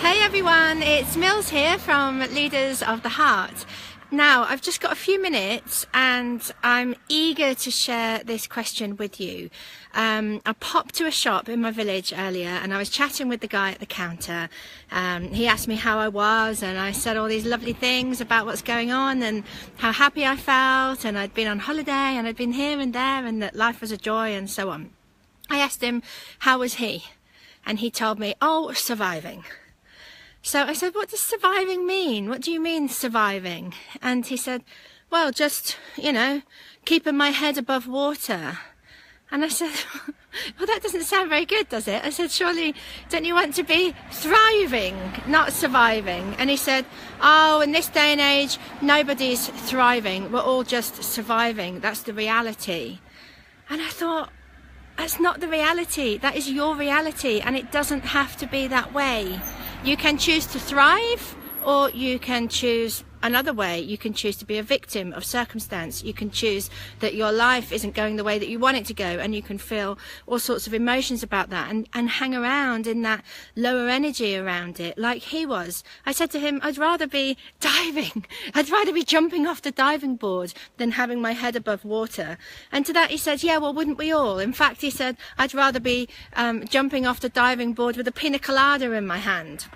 Hey everyone, it's Mills here from Leaders of the Heart. Now, I've just got a few minutes and I'm eager to share this question with you. I popped to a shop in my village earlier and I was chatting with the guy at the counter. He asked me how I was and I said all these lovely things about what's going on and how happy I felt, and I'd been on holiday and I'd been here and there and that life was a joy and so on. I asked him, how was he? And he told me, oh, surviving. So I said, what does surviving mean? What do you mean surviving? And he said, well, just, keeping my head above water. And I said, well, that doesn't sound very good, does it? I said, surely, don't you want to be thriving, not surviving? And he said, oh, in this day and age, nobody's thriving. We're all just surviving. That's the reality. And I thought, that's not the reality. That is your reality. And it doesn't have to be that way. You can choose to thrive, or you can choose another way. You can choose to be a victim of circumstance. You can choose that your life isn't going the way that you want it to go, and you can feel all sorts of emotions about that and hang around in that lower energy around it, like he was. I said to him, I'd rather be diving. I'd rather be jumping off the diving board than having my head above water. And to that he said, yeah, well, wouldn't we all? In fact, he said, I'd rather be jumping off the diving board with a pina colada in my hand.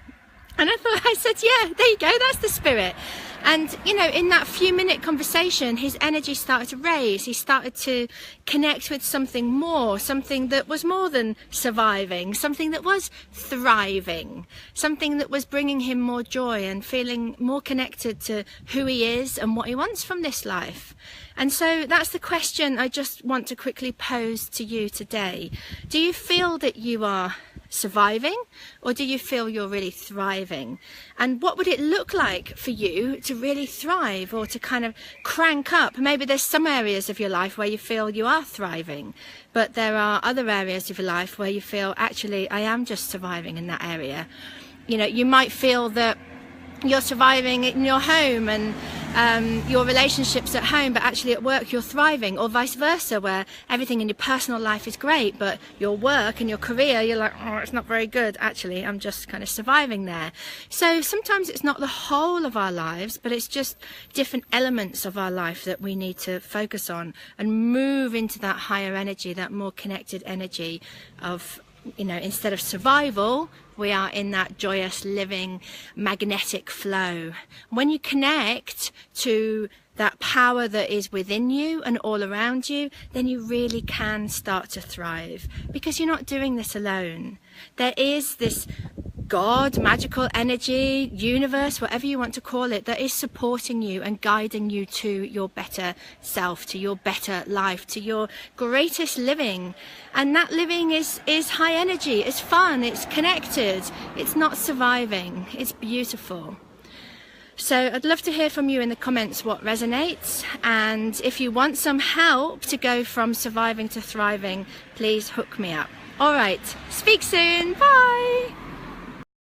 And I said, yeah, there you go, that's the spirit. And, in that few-minute conversation, his energy started to raise. He started to connect with something more, something that was more than surviving, something that was thriving, something that was bringing him more joy and feeling more connected to who he is and what he wants from this life. And so that's the question I just want to quickly pose to you today. Do you feel that you are surviving, or do you feel you're really thriving? And what would it look like for you to really thrive, or to kind of crank up? Maybe there's some areas of your life where you feel you are thriving, but there are other areas of your life where you feel, actually, I am just surviving in that area. You might feel that you're surviving in your home and your relationships at home, but actually at work you're thriving, or vice versa, where everything in your personal life is great, but your work and your career, you're like, oh, it's not very good. Actually, I'm just kind of surviving there. So sometimes it's not the whole of our lives, but it's just different elements of our life that we need to focus on and move into that higher energy, that more connected energy of, instead of survival, we are in that joyous, living, magnetic flow. When you connect to that power that is within you and all around you, then you really can start to thrive, because you're not doing this alone. There is this God, magical energy, universe, whatever you want to call it, that is supporting you and guiding you to your better self, to your better life, to your greatest living. And that living is high energy, it's fun, it's connected, it's not surviving, it's beautiful. So I'd love to hear from you in the comments what resonates, and if you want some help to go from surviving to thriving, please hook me up. All right, speak soon, bye.